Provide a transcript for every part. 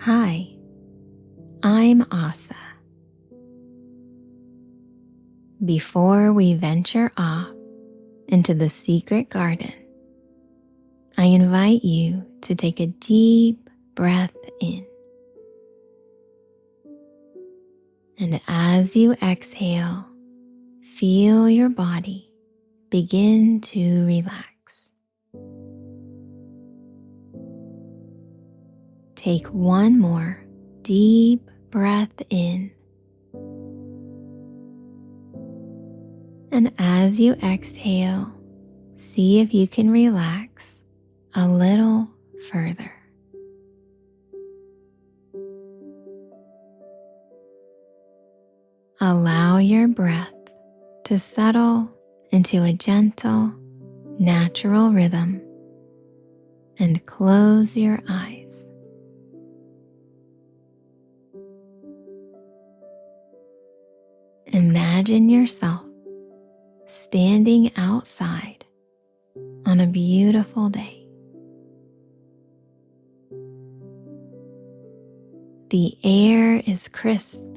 Hi, I'm Asa. Before we venture off into the secret garden, I invite you to take a deep breath in. And as you exhale, feel your body begin to relax. Take one more deep breath in. And as you exhale, see if you can relax a little further. Allow your breath to settle into a gentle, natural rhythm and close your eyes. Imagine yourself standing outside on a beautiful day. The air is crisp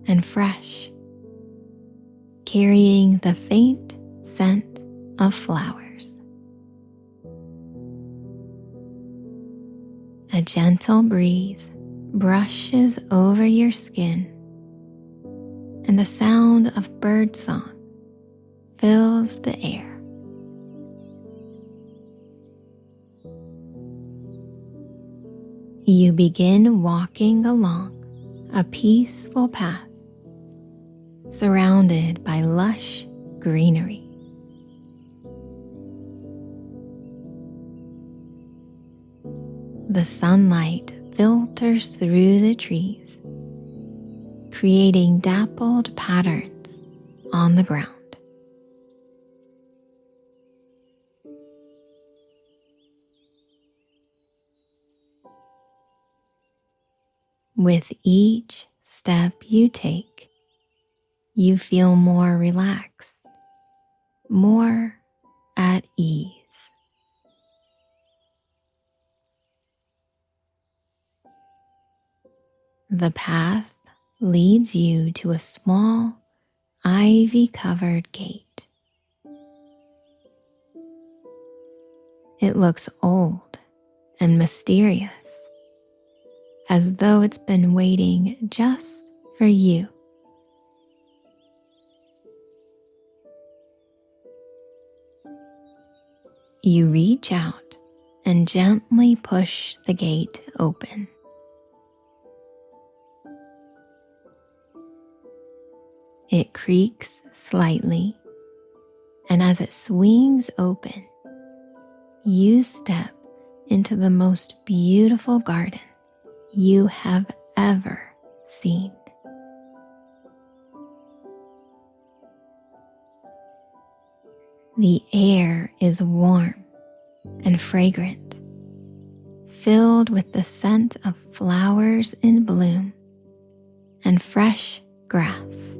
and fresh, carrying the faint scent of flowers. A gentle breeze brushes over your skin, and the sound of birdsong fills the air. You begin walking along a peaceful path surrounded by lush greenery. The sunlight filters through the trees, creating dappled patterns on the ground. With each step you take, you feel more relaxed, more at ease. The path leads you to a small, ivy-covered gate. It looks old and mysterious, as though it's been waiting just for you. You reach out and gently push the gate open. It creaks slightly, and as it swings open, you step into the most beautiful garden you have ever seen. The air is warm and fragrant, filled with the scent of flowers in bloom and fresh grass.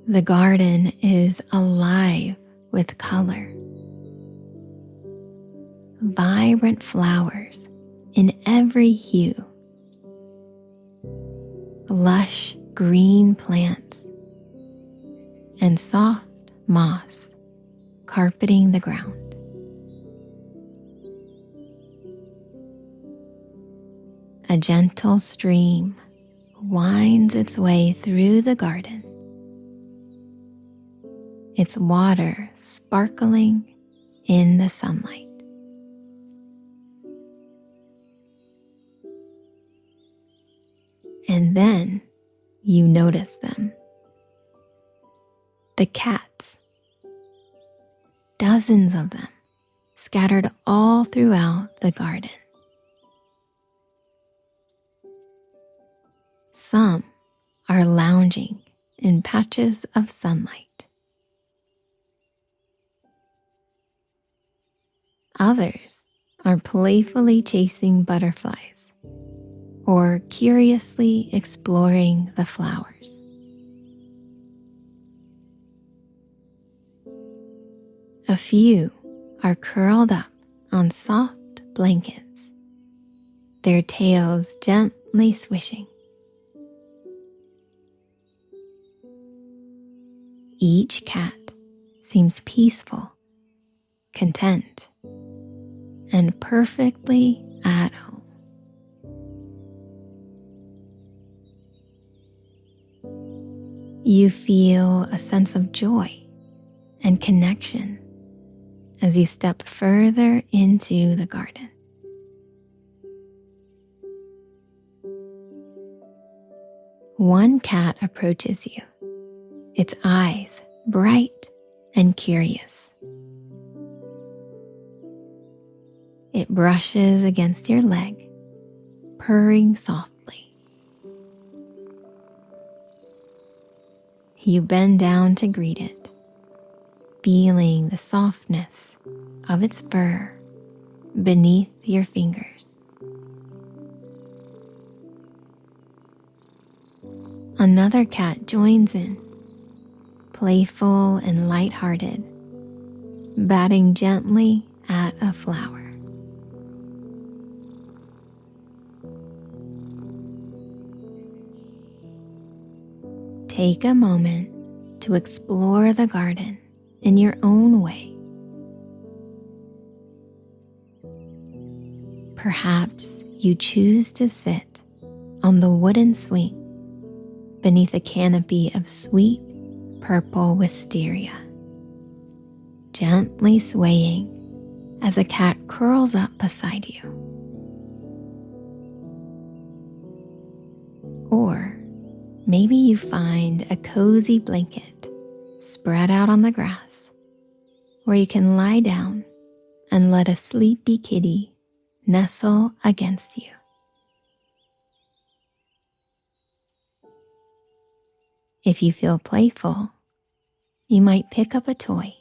The garden is alive with color. Vibrant flowers in every hue. Lush green plants and soft moss carpeting the ground. A gentle stream winds its way through the garden, its water sparkling in the sunlight. And then you notice them. The cats. Dozens of them scattered all throughout the garden. Some are lounging in patches of sunlight. Others are playfully chasing butterflies or curiously exploring the flowers. A few are curled up on soft blankets, their tails gently swishing. Each cat seems peaceful, content, and perfectly at home. You feel a sense of joy and connection as you step further into the garden. One cat approaches you, its eyes bright and curious. It brushes against your leg, purring softly. You bend down to greet it, feeling the softness of its fur beneath your fingers. Another cat joins in, playful and lighthearted, batting gently at a flower. Take a moment to explore the garden in your own way. Perhaps you choose to sit on the wooden swing beneath a canopy of sweet purple wisteria, gently swaying as a cat curls up beside you. Or maybe you find a cozy blanket spread out on the grass where you can lie down and let a sleepy kitty nestle against you. If you feel playful, you might pick up a toy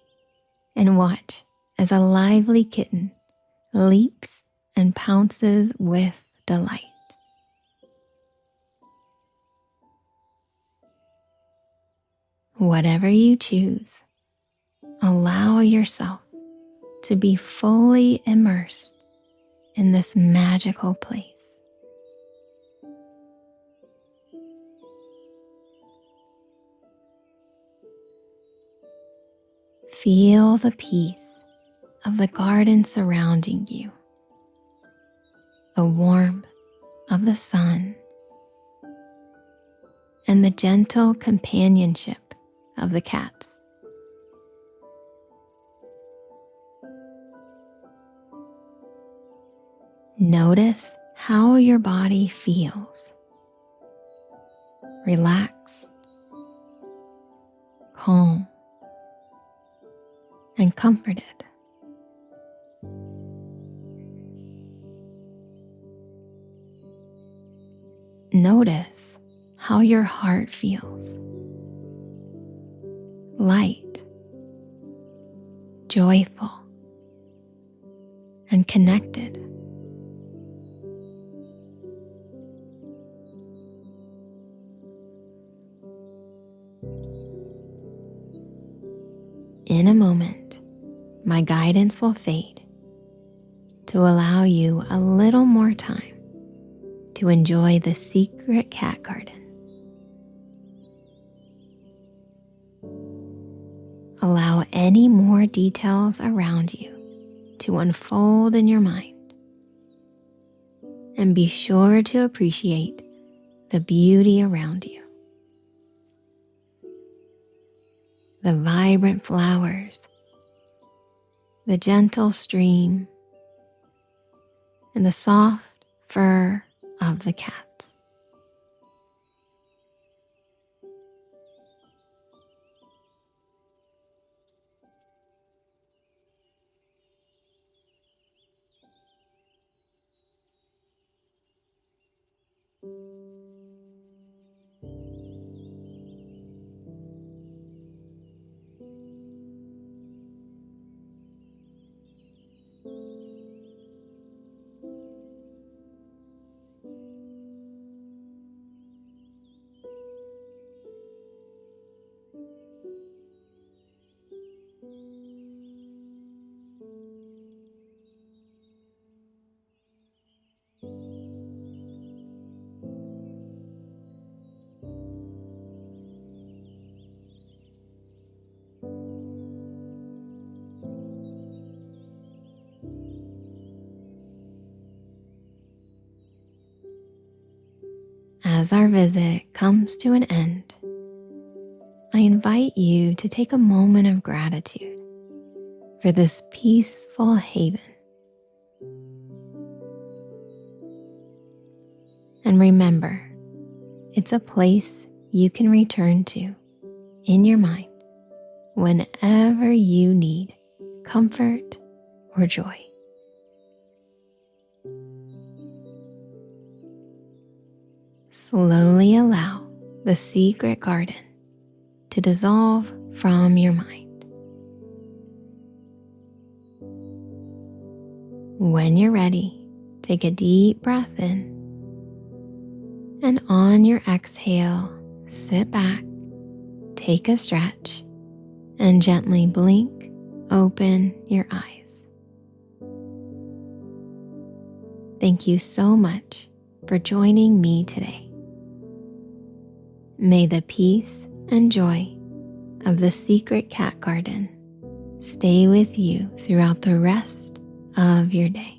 and watch as a lively kitten leaps and pounces with delight. Whatever you choose, allow yourself to be fully immersed in this magical place. Feel the peace of the garden surrounding you, the warmth of the sun, and the gentle companionship of the cats. Notice how your body feels. Relaxed, calm, and comforted. Notice how your heart feels. Light, joyful, and connected. In a moment, my guidance will fade to allow you a little more time to enjoy the secret cat garden. Allow any more details around you to unfold in your mind, and be sure to appreciate the beauty around you. The vibrant flowers, the gentle stream, and the soft fur of the cats. As our visit comes to an end, I invite you to take a moment of gratitude for this peaceful haven. And remember, it's a place you can return to in your mind whenever you need comfort or joy. Slowly allow the secret garden to dissolve from your mind. When you're ready, take a deep breath in, and on your exhale, sit back, take a stretch, and gently blink open your eyes. Thank you so much for joining me today. May the peace and joy of the secret cat garden stay with you throughout the rest of your day.